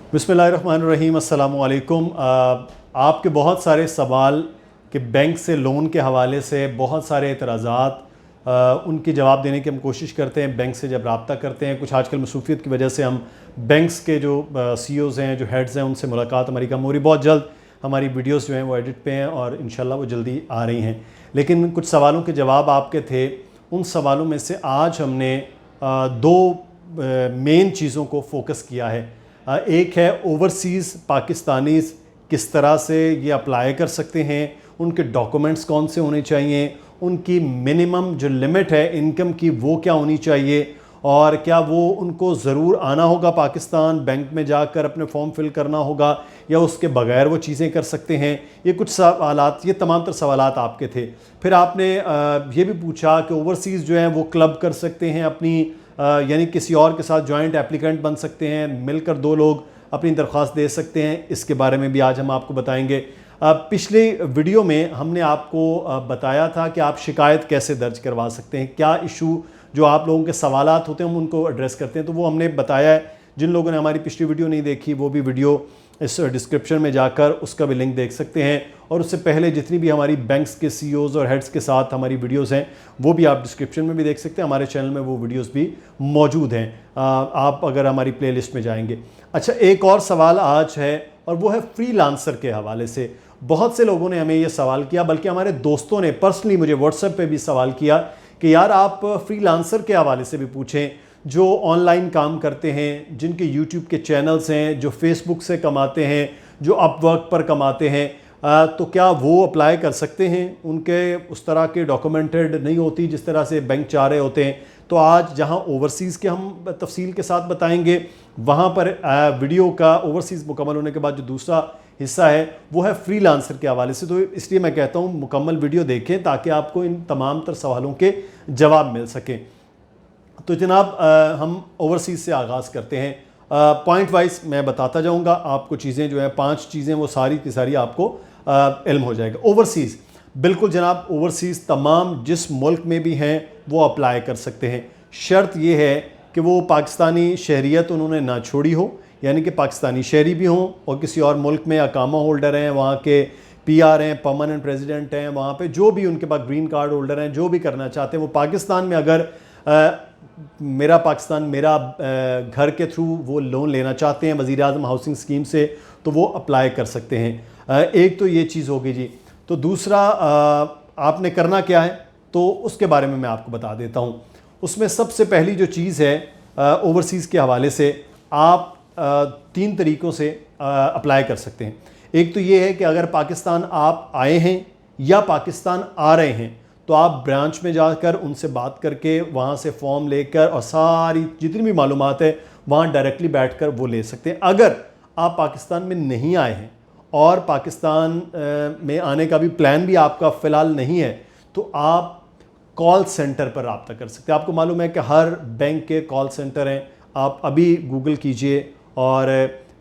बिस्मिल्लाहिर्रहमानिर्रहीम, अस्सलामु अलैकुम। आपके बहुत सारे सवाल कि बैंक से लोन के हवाले से बहुत सारे एतराज़ात, उनकी जवाब देने की हम कोशिश करते हैं। बैंक से जब रब्ता करते हैं, कुछ आजकल मसरूफियत की वजह से हम बैंक्स के जो CEOs हैं, जो हेड्स हैं, उनसे मुलाकात हमारी कम हो रही। बहुत जल्द हमारी वीडियोस जो हैं वो एडिट पे हैं और इंशाल्लाह वो जल्दी आ रही हैं। लेकिन कुछ सवालों के जवाब आपके थे, उन सवालों में से आज हमने दो मेन चीज़ों को फोकस किया है। एक है ओवरसीज़ पाकिस्तानीज़ किस तरह से ये अप्लाई कर सकते हैं, उनके डॉक्यूमेंट्स कौन से होने चाहिए, उनकी मिनिमम जो लिमिट है इनकम की वो क्या होनी चाहिए, और क्या वो उनको ज़रूर आना होगा पाकिस्तान, बैंक में जाकर अपने फॉर्म फिल करना होगा, या उसके बगैर वो चीज़ें कर सकते हैं। ये कुछ सवालात, ये तमाम तर सवालात आपके थे। फिर आपने ये भी पूछा कि ओवरसीज़ जो हैं वो क्लब कर सकते हैं अपनी, यानी किसी और के साथ जॉइंट एप्लीकेंट बन सकते हैं, मिलकर दो लोग अपनी दरख्वास्त दे सकते हैं। इसके बारे में भी आज हम आपको बताएंगे। पिछले वीडियो में हमने आपको बताया था कि आप शिकायत कैसे दर्ज करवा सकते हैं, क्या इशू जो आप लोगों के सवालात होते हैं हम उनको एड्रेस करते हैं, तो वो हमने बताया है। जिन लोगों ने हमारी पिछली वीडियो नहीं देखी वो भी वीडियो इस डिस्क्रिप्शन में जाकर उसका भी लिंक देख सकते हैं। और उससे पहले जितनी भी हमारी बैंक्स के CEOs और हेड्स के साथ हमारी वीडियोस हैं वो भी आप डिस्क्रिप्शन में भी देख सकते हैं। हमारे चैनल में वो वीडियोस भी मौजूद हैं, आप अगर हमारी प्लेलिस्ट में जाएंगे। अच्छा, एक और सवाल आज है और वो है फ्रीलांसर के हवाले से। बहुत से लोगों ने हमें ये सवाल किया, बल्कि हमारे दोस्तों ने पर्सनली मुझे व्हाट्सएप पे भी सवाल किया कि यार आप फ्रीलांसर के हवाले से भी पूछें, जो ऑनलाइन काम करते हैं, जिनके यूट्यूब के चैनल्स हैं, जो फेसबुक से कमाते हैं, जो अपवर्क पर कमाते हैं, तो क्या वो अप्लाई कर सकते हैं। उनके उस तरह के डॉक्यूमेंटेड नहीं होती जिस तरह से बैंक चाह रहे होते हैं। तो आज जहां ओवरसीज़ के हम तफसील के साथ बताएंगे, वहां पर वीडियो का ओवरसीज़ मुकम्मल होने के बाद जो दूसरा हिस्सा है वो है फ्रीलांसर के हवाले से। तो इसलिए मैं कहता हूँ मुकम्मल वीडियो देखें ताकि आपको इन तमाम तर सवालों के जवाब मिल सकें। तो जनाब, हम ओवरसीज़ से आगाज़ करते हैं। पॉइंट वाइज मैं बताता जाऊंगा आपको चीज़ें, जो है 5 चीज़ें वो सारी की सारी आपको इल्म हो जाएगा। ओवरसीज़, बिल्कुल जनाब, ओवरसीज़ तमाम जिस मुल्क में भी हैं वो अप्लाई कर सकते हैं। शर्त ये है कि वो पाकिस्तानी शहरियत उन्होंने ना छोड़ी हो, यानी कि पाकिस्तानी शहरी भी हों और किसी और मुल्क में अकामा होल्डर हैं, वहाँ के PR हैं, परमानेंट रेजिडेंट हैं, वहाँ पे जो भी उनके पास ग्रीन कार्ड होल्डर हैं, जो भी करना चाहते हैं वो पाकिस्तान में अगर मेरा पाकिस्तान मेरा घर के थ्रू वो लोन लेना चाहते हैं वज़ीर आज़म हाउसिंग स्कीम से, तो वो अप्लाई कर सकते हैं। एक तो ये चीज़ होगी जी। तो दूसरा, आपने करना क्या है तो उसके बारे में मैं आपको बता देता हूँ। उसमें सबसे पहली जो चीज़ है ओवरसीज़ के हवाले से, आप 3 तरीक़ों से अप्लाई कर सकते हैं। एक तो ये है कि अगर पाकिस्तान आप आए हैं या पाकिस्तान आ रहे हैं तो आप ब्रांच में जाकर उनसे बात करके वहाँ से फॉर्म लेकर और सारी जितनी भी मालूमात है वहाँ डायरेक्टली बैठकर वो ले सकते हैं। अगर आप पाकिस्तान में नहीं आए हैं और पाकिस्तान में आने का भी प्लान भी आपका फ़िलहाल नहीं है, तो आप कॉल सेंटर पर रब्ता कर सकते हैं। आपको मालूम है कि हर बैंक के कॉल सेंटर हैं। आप अभी गूगल कीजिए और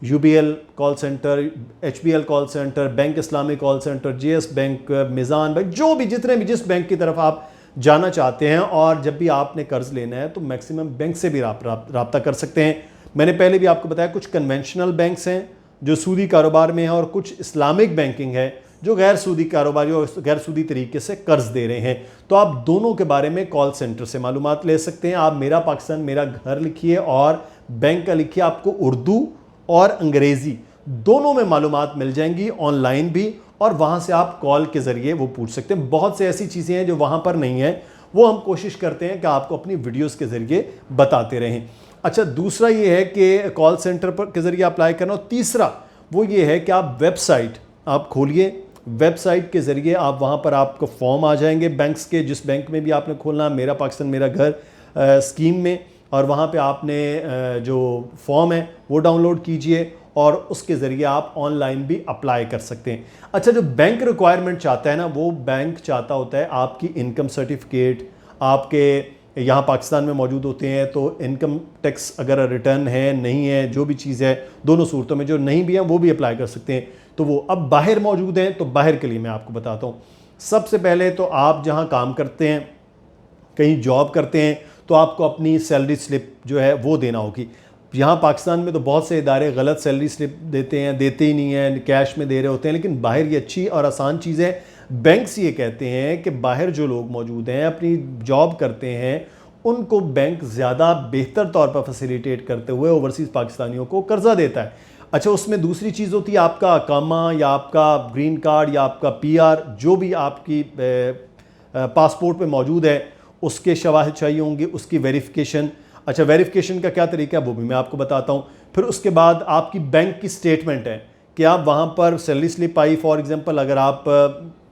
UBL call centre, HBL call centre, bank Islami call centre, JS bank, Meezan bank, जो भी जितने भी जिस बैंक की तरफ आप जाना चाहते हैं, और जब भी आपने कर्ज़ लेना है तो मैक्सिमम बैंक से भी रब्ता कर सकते हैं। मैंने पहले भी आपको बताया कुछ कन्वेंशनल बैंक्स हैं जो सूदी कारोबार में हैं और कुछ इस्लामिक बैंकिंग है जो गैर सूदी कारोबारी और गैर सूदी तरीके से कर्ज़ दे रहे हैं। तो आप दोनों के बारे में कॉल सेंटर से मालूमात ले सकते हैं। आप मेरा पाकिस्तान मेरा घर लिखिए और बैंक का लिखिए, आपको उर्दू और अंग्रेज़ी दोनों में मालूमात मिल जाएंगी, ऑनलाइन भी, और वहाँ से आप कॉल के ज़रिए वो पूछ सकते हैं। बहुत से ऐसी चीज़ें हैं जो वहाँ पर नहीं है, वो हम कोशिश करते हैं कि आपको अपनी वीडियोस के ज़रिए बताते रहें। अच्छा, दूसरा ये है कि कॉल सेंटर पर के ज़रिए अप्लाई करना। और तीसरा वो ये है कि आप वेबसाइट आप खोलिए, वेबसाइट के ज़रिए आप वहाँ पर आपको फॉर्म आ जाएंगे बैंक्स के, जिस बैंक में भी आपने खोलना, मेरा पाकिस्तान मेरा घर स्कीम में, और वहाँ पे आपने जो फॉर्म है वो डाउनलोड कीजिए और उसके ज़रिए आप ऑनलाइन भी अप्लाई कर सकते हैं। अच्छा, जो बैंक रिक्वायरमेंट चाहता है ना, वो बैंक चाहता होता है आपकी इनकम सर्टिफिकेट आपके यहाँ पाकिस्तान में मौजूद होते हैं, तो इनकम टैक्स अगर रिटर्न है नहीं है, जो भी चीज़ है, दोनों सूरतों में जो नहीं भी है वो भी अप्लाई कर सकते हैं। तो वो अब बाहर मौजूद हैं, तो बाहर के लिए मैं आपको बताता हूँ। सबसे पहले तो आप जहाँ काम करते हैं, कहीं जॉब करते हैं, तो आपको अपनी सैलरी स्लिप जो है वो देना होगी। यहाँ पाकिस्तान में तो बहुत से इदारे गलत सैलरी स्लिप देते हैं, देते ही नहीं हैं, कैश में दे रहे होते हैं, लेकिन बाहर ये अच्छी और आसान चीज़ है। बैंक्स ये कहते हैं कि बाहर जो लोग मौजूद हैं, अपनी जॉब करते हैं, उनको बैंक ज़्यादा बेहतर तौर पर फैसिलिटेट करते हुए ओवरसीज़ पाकिस्तानियों को कर्जा देता है। अच्छा, उसमें दूसरी चीज़ होती है आपका अकामा या आपका ग्रीन कार्ड या आपका पीआर, जो भी आपकी पासपोर्ट पे मौजूद है, उसके शवाहिद चाहिए होंगे, उसकी वेरिफिकेशन। अच्छा, वेरिफिकेशन का क्या तरीका है वो भी मैं आपको बताता हूँ। फिर उसके बाद आपकी बैंक की स्टेटमेंट है कि आप वहाँ पर salary slip I, for example अगर आप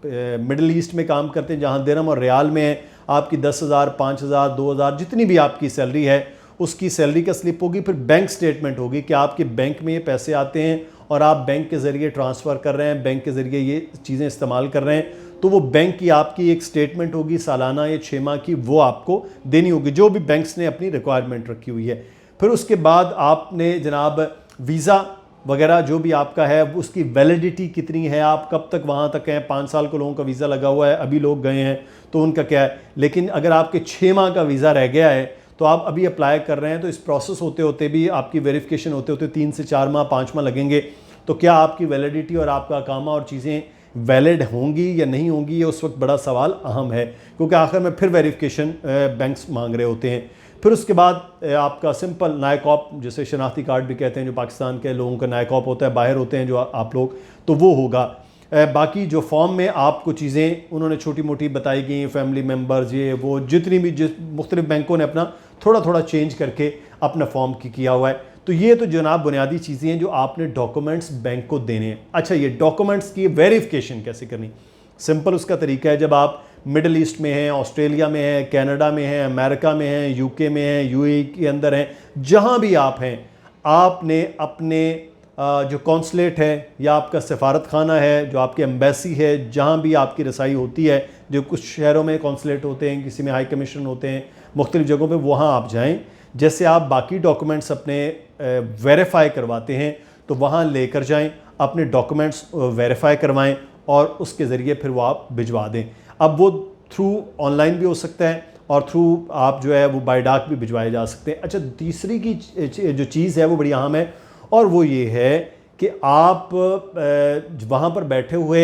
मिडल ईस्ट में काम करते हैं जहाँ दिरहम और रियाल में है, आपकी 10,000, 5,000, 2,000 जितनी भी आपकी सैलरी है, उसकी सैलरी का स्लिप होगी। फिर बैंक स्टेटमेंट होगी कि आपके बैंक में ये पैसे आते हैं और आप बैंक के ज़रिए ट्रांसफ़र कर रहे हैं, बैंक के ज़रिए ये चीज़ें इस्तेमाल कर रहे हैं। तो वो बैंक की आपकी एक स्टेटमेंट होगी सालाना या 6 माह की, वो आपको देनी होगी, जो भी बैंक्स ने अपनी रिक्वायरमेंट रखी हुई है। फिर उसके बाद आपने जनाब वीज़ा वगैरह जो भी आपका है, उसकी वैलिडिटी कितनी है, आप कब तक वहाँ तक हैं। 5 साल को लोगों का वीज़ा लगा हुआ है, अभी लोग गए हैं तो उनका क्या है। लेकिन अगर आपके 6 माह का वीज़ा रह गया है तो आप अभी अप्लाई कर रहे हैं, तो इस प्रोसेस होते होते भी आपकी वेरिफिकेशन होते होते 3 से 4 माह 5 माह लगेंगे। तो क्या आपकी वैलिडिटी और आपका अकामा और चीज़ें वैलिड होंगी या नहीं होंगी, ये उस वक्त बड़ा सवाल अहम है, क्योंकि आखिर में फिर वेरिफिकेशन बैंक्स मांग रहे होते हैं। फिर उसके बाद आपका सिंपल नायकॉप, जिसे शनाख्ती कार्ड भी कहते हैं, जो पाकिस्तान के लोगों का नायकॉप होता है, बाहर होते हैं जो आप लोग, तो वो होगा। बाकी जो फॉर्म में आपको चीज़ें उन्होंने छोटी मोटी बताई गई, फैमिली मेम्बर्स, ये वो जितनी भी जिस मुख्तलिफ बैंकों ने अपना थोड़ा थोड़ा चेंज करके अपना फॉर्म की किया हुआ है। तो ये तो जनाब बुनियादी चीज़ें हैं जो आपने डॉक्यूमेंट्स बैंक को देने हैं। अच्छा, ये डॉक्यूमेंट्स की वेरिफिकेशन कैसे करनी? सिंपल उसका तरीका है, जब आप मिडल ईस्ट में हैं, ऑस्ट्रेलिया में हैं, कनाडा में हैं, अमेरिका में हैं, यूके में हैं, यूएई के अंदर हैं, जहां भी आप हैं, आपने अपने जो कौंसलेट है या आपका सफारत खाना है, जो आपकी एम्बेसी है, जहां भी आपकी रसाई होती है, जो कुछ शहरों में कौंसलेट होते हैं, किसी में हाई कमीशन होते हैं, मुख्तलिफ जगहों पे, वहाँ आप जाएं। जैसे आप बाकी डॉक्यूमेंट्स अपने वेरीफाई करवाते हैं, तो वहाँ लेकर जाएं, अपने डॉक्यूमेंट्स वेरीफाई करवाएं और उसके ज़रिए फिर वो आप भिजवा दें। अब वो थ्रू ऑनलाइन भी हो सकता है और थ्रू आप जो है वो बाय डाक भी भिजवाए जा सकते हैं। अच्छा, तीसरी की जो चीज़ है वो बड़ी अहम है, और वो ये है कि आप वहाँ पर बैठे हुए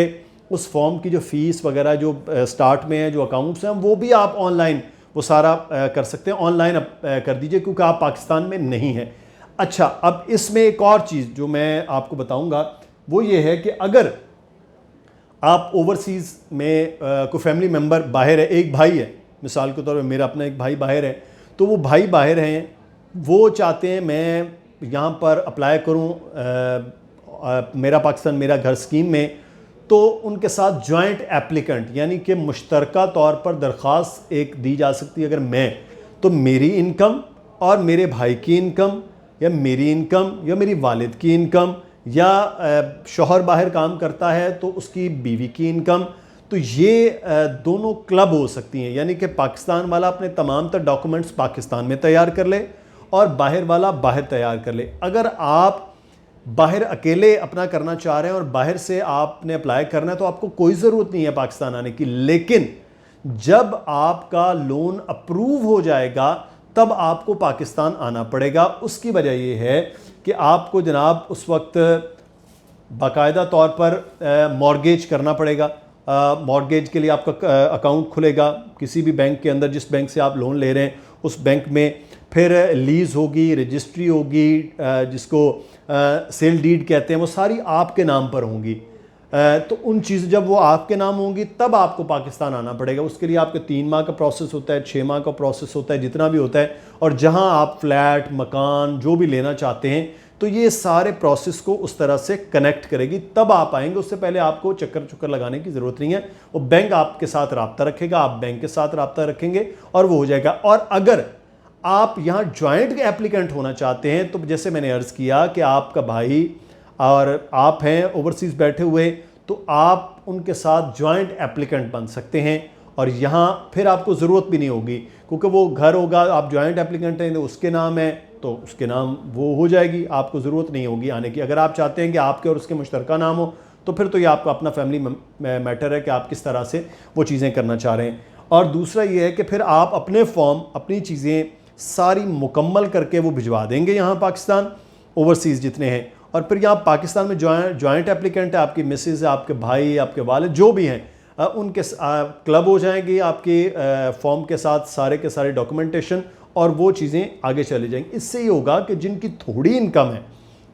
उस फॉर्म की जो फ़ीस वगैरह जो स्टार्ट में है, जो अकाउंट्स हैं, वो भी आप ऑनलाइन वो सारा कर सकते हैं। ऑनलाइन कर दीजिए, क्योंकि आप पाकिस्तान में नहीं हैं। अच्छा, अब इसमें एक और चीज़ जो मैं आपको बताऊँगा वो ये है कि अगर आप ओवरसीज़ में कोई फैमिली मेम्बर बाहर है, एक भाई है, मिसाल के तौर पे मेरा अपना एक भाई बाहर है, तो वो भाई बाहर हैं, वो चाहते हैं मैं यहाँ पर अप्लाई करूँ मेरा पाकिस्तान मेरा घर स्कीम में, तो उनके साथ जॉइंट एप्लीकेंट यानी कि मुश्तरका तौर पर दरख्वास्त एक दी जा सकती है। अगर मैं, तो मेरी इनकम और मेरे भाई की इनकम, या मेरी इनकम या मेरी वालिद की इनकम, या शौहर बाहर काम करता है तो उसकी बीवी की इनकम, तो ये दोनों क्लब हो सकती हैं। यानी कि पाकिस्तान वाला अपने तमाम तर डॉक्यूमेंट्स पाकिस्तान में तैयार कर ले और बाहर वाला बाहर तैयार कर ले। अगर आप बाहर अकेले अपना करना चाह रहे हैं और बाहर से आपने अप्लाई करना है, तो आपको कोई ज़रूरत नहीं है पाकिस्तान आने की। लेकिन जब आपका लोन अप्रूव हो जाएगा तब आपको पाकिस्तान आना पड़ेगा। उसकी वजह यह है कि आपको जनाब उस वक्त बाकायदा तौर पर मॉर्गेज करना पड़ेगा। मॉर्गेज के लिए आपका अकाउंट खुलेगा किसी भी बैंक के अंदर, जिस बैंक से आप लोन ले रहे हैं उस बैंक में। फिर लीज़ होगी, रजिस्ट्री होगी, जिसको सेल डीड कहते हैं, वो सारी आपके नाम पर होंगी। तो उन चीज़ जब वो आपके नाम होंगी तब आपको पाकिस्तान आना पड़ेगा। उसके लिए आपके 3 माह का प्रोसेस होता है, 6 माह का प्रोसेस होता है, जितना भी होता है। और जहां आप फ्लैट, मकान जो भी लेना चाहते हैं, तो ये सारे प्रोसेस को उस तरह से कनेक्ट करेगी, तब आप आएंगे। उससे पहले आपको चक्कर लगाने की ज़रूरत नहीं है। वो बैंक आपके साथ रब्ता रखेगा, आप बैंक के साथ रब्ता रखेंगे और वो हो जाएगा। और अगर आप यहाँ ज्वाइंट एप्लीकेंट होना चाहते हैं, तो जैसे मैंने अर्ज़ किया कि आपका भाई और आप हैं ओवरसीज़ बैठे हुए, तो आप उनके साथ जॉइंट एप्लीकेंट बन सकते हैं। और यहाँ फिर आपको ज़रूरत भी नहीं होगी, क्योंकि वो घर होगा, आप जॉइंट एप्लीकेंट हैं तो उसके नाम है, तो उसके नाम वो हो जाएगी, आपको ज़रूरत नहीं होगी आने की। अगर आप चाहते हैं कि आपके और उसके मुश्तरका नाम हो, तो फिर तो ये आपका अपना फैमिली मैटर है कि आप किस तरह से वो चीज़ें करना चाह रहे हैं। और दूसरा ये है कि फिर आप अपने फॉर्म, अपनी चीज़ें सारी मुकम्मल करके वो भिजवा देंगे यहाँ पाकिस्तान, ओवरसीज़ जितने हैं। और फिर यहाँ पाकिस्तान में जॉइंट एप्लीकेंट है, आपकी मिसेज़ है, आपके भाई, आपके वालिद जो भी हैं, उनके क्लब हो जाएंगे आपके फॉर्म के साथ, सारे के सारे डॉक्यूमेंटेशन, और वो चीज़ें आगे चली जाएंगी। इससे ये होगा कि जिनकी थोड़ी इनकम है,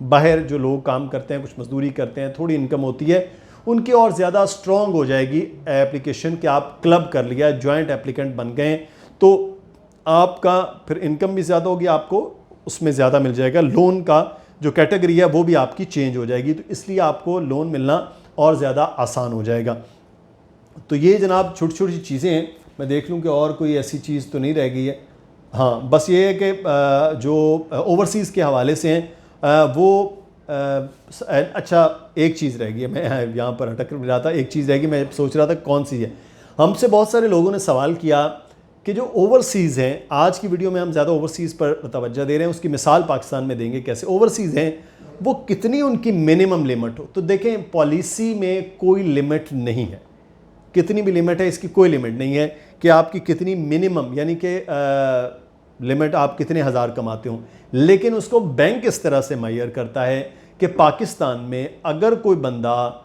बाहर जो लोग काम करते हैं, कुछ मजदूरी करते हैं, थोड़ी इनकम होती है, उनकी और ज़्यादा स्ट्रॉन्ग हो जाएगी एप्लीकेशन कि आप क्लब कर लिया, जॉइंट एप्लीकेंट बन गए, तो आपका फिर इनकम भी ज़्यादा होगी, आपको उसमें ज़्यादा मिल जाएगा। लोन का जो कैटेगरी है वो भी आपकी चेंज हो जाएगी, तो इसलिए आपको लोन मिलना और ज़्यादा आसान हो जाएगा। तो ये जनाब छोटी छोटी चीज़ें हैं। मैं देख लूँ कि और कोई ऐसी चीज़ तो नहीं रह गई है। हाँ, बस ये है कि जो ओवरसीज़ के हवाले से हैं वो अच्छा एक चीज़ रह गई है, मैं यहाँ पर अटक रहा था, एक चीज़ रह गई, मैं सोच रहा था कौन सी है। हमसे बहुत सारे लोगों ने सवाल किया कि जो ओवरसीज़ हैं, आज की वीडियो में हम ज़्यादा ओवरसीज़ पर तवज्जो दे रहे हैं, उसकी मिसाल पाकिस्तान में देंगे कैसे ओवरसीज़ हैं, वो कितनी उनकी मिनिमम लिमिट हो। तो देखें, पॉलिसी में कोई लिमिट नहीं है, कितनी भी लिमिट है इसकी कोई लिमिट नहीं है कि आपकी कितनी मिनिमम, यानी कि लिमिट आप कितने हज़ार कमाते हो। लेकिन उसको बैंक इस तरह से मैयर करता है कि पाकिस्तान में अगर कोई बंदा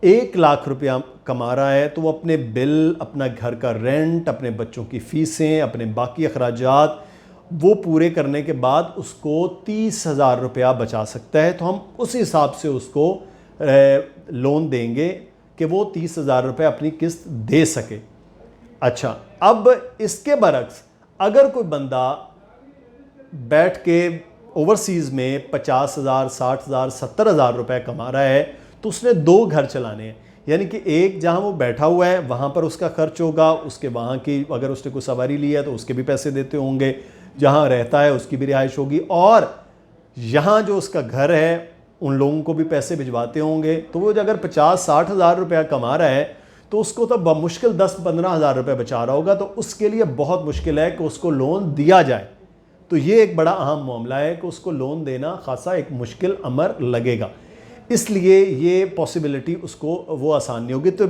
1 लाख रुपया कमा रहा है तो वो अपने बिल, अपना घर का रेंट, अपने बच्चों की फ़ीसें, अपने बाकी अखराजात वो पूरे करने के बाद उसको 30,000 रुपया बचा सकता है। तो हम उस हिसाब से उसको लोन देंगे कि वो 30,000 रुपये अपनी किस्त दे सके। अच्छा, अब इसके बरक्स अगर कोई बंदा बैठ के ओवरसीज़ में 50,000, 60,000, 70,000 रुपये कमा रहा है, तो उसने 2 घर चलाने हैं। यानी कि एक जहां वो बैठा हुआ है वहां पर उसका खर्च होगा, उसके वहां की अगर उसने कोई सवारी ली है तो उसके भी पैसे देते होंगे, जहां रहता है उसकी भी रिहाइश होगी, और यहाँ जो उसका घर है उन लोगों को भी पैसे भिजवाते होंगे। तो वो अगर 50-60 हज़ार रुपया कमा रहा है तो उसको तो बमुश्किल 10-15 हज़ार रुपये बचा रहा होगा, तो उसके लिए बहुत मुश्किल है कि उसको लोन दिया जाए। तो ये एक बड़ा अहम मामला है कि उसको लोन देना खासा एक मुश्किल अमर लगेगा, इसलिए ये पॉसिबिलिटी उसको वो आसान नहीं होगी। तो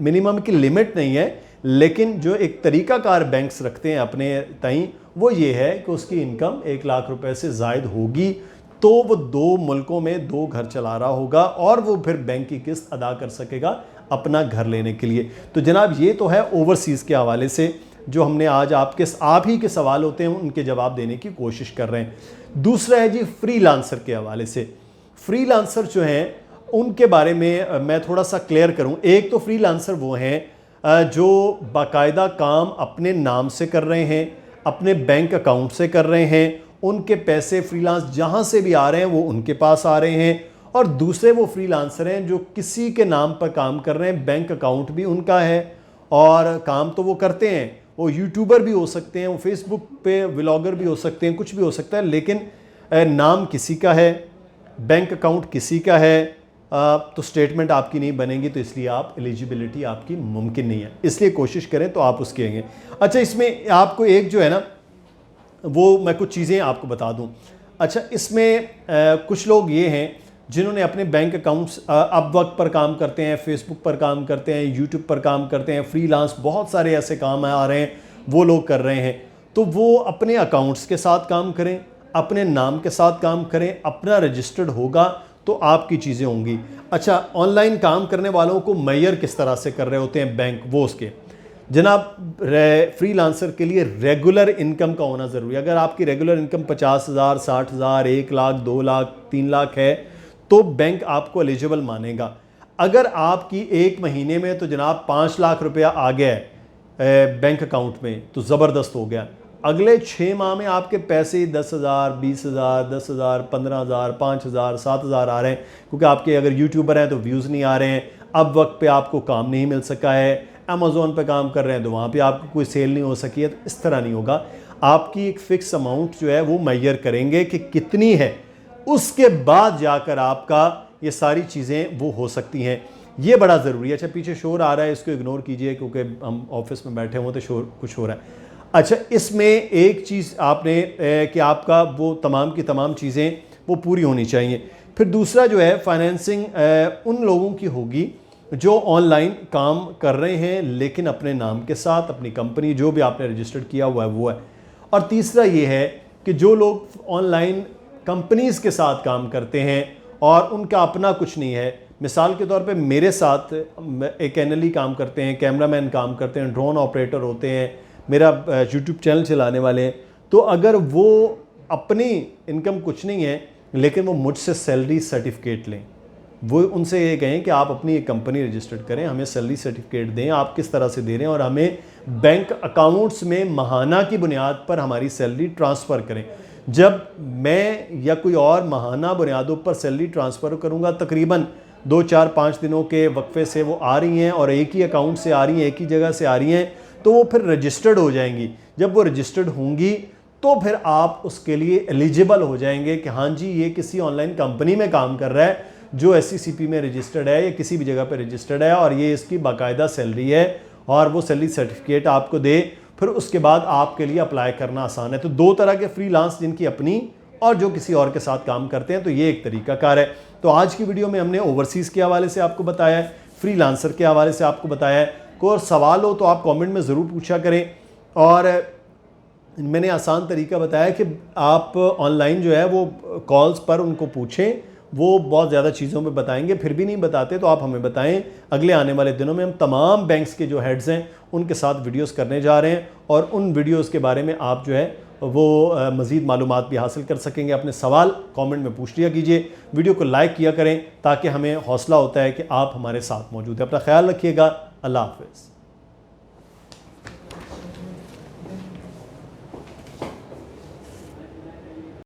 मिनिमम की लिमिट नहीं है, लेकिन जो एक तरीकाकार बैंक्स रखते हैं अपने तई वो ये है कि उसकी इनकम 1 लाख रुपए से ज़ायद होगी तो वो 2 मुल्कों में 2 घर चला रहा होगा और वो फिर बैंक की किस्त अदा कर सकेगा अपना घर लेने के लिए। तो जनाब ये तो है ओवरसीज़ के हवाले से जो हमने आज आप ही के सवाल होते हैं उनके जवाब देने की कोशिश कर रहे हैं। दूसरा है जी फ्रीलांसर के हवाले से। फ्रीलांसर जो हैं उनके बारे में मैं थोड़ा सा क्लियर करूं। एक तो फ्रीलांसर वो हैं जो बाकायदा काम अपने नाम से कर रहे हैं, अपने बैंक अकाउंट से कर रहे हैं, उनके पैसे फ्रीलांस जहां से भी आ रहे हैं वो उनके पास आ रहे हैं। और दूसरे वो फ्रीलांसर हैं जो किसी के नाम पर काम कर रहे हैं, बैंक अकाउंट भी उनका है और काम तो वो करते हैं, वो यूट्यूबर भी हो सकते हैं, वो फेसबुक पे व्लॉगर भी हो सकते हैं, कुछ भी हो सकता है, लेकिन नाम किसी का है, बैंक अकाउंट किसी का है, तो स्टेटमेंट आपकी नहीं बनेगी, तो इसलिए आप एलिजिबिलिटी आपकी मुमकिन नहीं है। इसलिए कोशिश करें तो आप उसके आएंगे। अच्छा, इसमें आपको एक जो है ना वो मैं कुछ चीज़ें आपको बता दूं। अच्छा, इसमें कुछ लोग ये हैं जिन्होंने अपने बैंक अकाउंट्स अपवर्क पर काम करते हैं, फेसबुक पर काम करते हैं, यूट्यूब पर काम करते हैं, फ्रीलांस बहुत सारे ऐसे काम आ रहे हैं वो लोग कर रहे हैं। तो वो अपने अकाउंट्स के साथ काम करें, अपने नाम के साथ काम करें, अपना रजिस्टर्ड होगा तो आपकी चीज़ें होंगी। अच्छा, ऑनलाइन काम करने वालों को मैयर किस तरह से कर रहे होते हैं बैंक, वो उसके जनाब फ्रीलांसर के लिए रेगुलर इनकम का होना ज़रूरी है। अगर आपकी रेगुलर इनकम 50,000, 60,000, 1 लाख, 2 लाख, 3 लाख है तो बैंक आपको एलिजिबल मानेगा। अगर आपकी एक महीने में तो जनाब 5 लाख रुपया आ गया है बैंक अकाउंट में तो ज़बरदस्त हो गया। अगले 6 माह में आपके पैसे 10,000, 20,000, 10,000, 15,000, 5,000, 7,000 आ रहे हैं, क्योंकि आपके अगर यूट्यूबर हैं तो व्यूज़ नहीं आ रहे हैं, अब वक्त पे आपको काम नहीं मिल सका है, अमेज़ोन पे काम कर रहे हैं तो वहाँ पे आपको कोई सेल नहीं हो सकी है। तो इस तरह नहीं होगा, आपकी एक फ़िक्स अमाउंट जो है वो मैयर करेंगे कि कितनी है, उसके बाद जाकर आपका ये सारी चीज़ें वो हो सकती हैं। ये बड़ा ज़रूरी है। अच्छा, पीछे शोर आ रहा है, इसको इग्नोर कीजिए क्योंकि हम ऑफिस में बैठे हुए तो शोर कुछ हो रहा है। अच्छा, इसमें एक चीज़ आपने कि आपका वो तमाम की तमाम चीज़ें वो पूरी होनी चाहिए। फिर दूसरा जो है फाइनेंसिंग उन लोगों की होगी जो ऑनलाइन काम कर रहे हैं लेकिन अपने नाम के साथ, अपनी कंपनी जो भी आपने रजिस्टर्ड किया हुआ है वो है। और तीसरा ये है कि जो लोग ऑनलाइन कंपनीज़ के साथ काम करते हैं और उनका अपना कुछ नहीं है, मिसाल के तौर पे मेरे साथ एक एनएलई काम करते हैं, कैमरामैन काम करते हैं, ड्रोन ऑपरेटर होते हैं, मेरा यूट्यूब चैनल चलाने वाले हैं, तो अगर वो अपनी इनकम कुछ नहीं है लेकिन वो मुझसे सैलरी सर्टिफिकेट लें, वो उनसे ये कहें कि आप अपनी एक कंपनी रजिस्टर्ड करें, हमें सैलरी सर्टिफिकेट दें, आप किस तरह से दे रहे हैं, और हमें बैंक अकाउंट्स में माहाना की बुनियाद पर हमारी सैलरी ट्रांसफ़र करें। जब मैं या कोई और माहाना बुनियादों पर सैलरी ट्रांसफ़र करूंगा, तकरीबन 2, 4, 5 दिनों के वक्फे से वो आ रही हैं और एक ही अकाउंट से आ रही हैं, एक ही जगह से आ रही हैं, तो वो फिर रजिस्टर्ड हो जाएंगी। जब वो रजिस्टर्ड होंगी तो फिर आप उसके लिए एलिजिबल हो जाएंगे कि हाँ जी, ये किसी ऑनलाइन कंपनी में काम कर रहा है जो SCCP में रजिस्टर्ड है या किसी भी जगह पर रजिस्टर्ड है, और ये इसकी बाकायदा सैलरी है, और वो सैलरी सर्टिफिकेट आपको दे, फिर उसके बाद आपके लिए अप्लाई करना आसान है। तो दो तरह के फ्रीलांस, जिनकी अपनी और जो किसी और के साथ काम करते हैं, तो ये एक तरीकाकार है। तो आज की वीडियो में हमने ओवरसीज़ के हवाले से आपको बताया है, फ्रीलांसर के हवाले से आपको बताया है। कोई और सवाल हो तो आप कमेंट में ज़रूर पूछा करें, और मैंने आसान तरीका बताया कि आप ऑनलाइन जो है वो कॉल्स पर उनको पूछें, वो बहुत ज़्यादा चीज़ों में बताएंगे। फिर भी नहीं बताते तो आप हमें बताएं। अगले आने वाले दिनों में हम तमाम बैंक्स के जो हेड्स हैं उनके साथ वीडियोस करने जा रहे हैं, और उन वीडियोस के बारे में आप जो है वो मज़ीद मालूमात भी हासिल कर सकेंगे। अपने सवाल कमेंट में पूछ लिया कीजिए, वीडियो को लाइक किया करें ताकि हमें हौसला होता है कि आप हमारे साथ मौजूद हैं। अपना ख्याल रखिएगा। अल्लाह हाफ़िज़।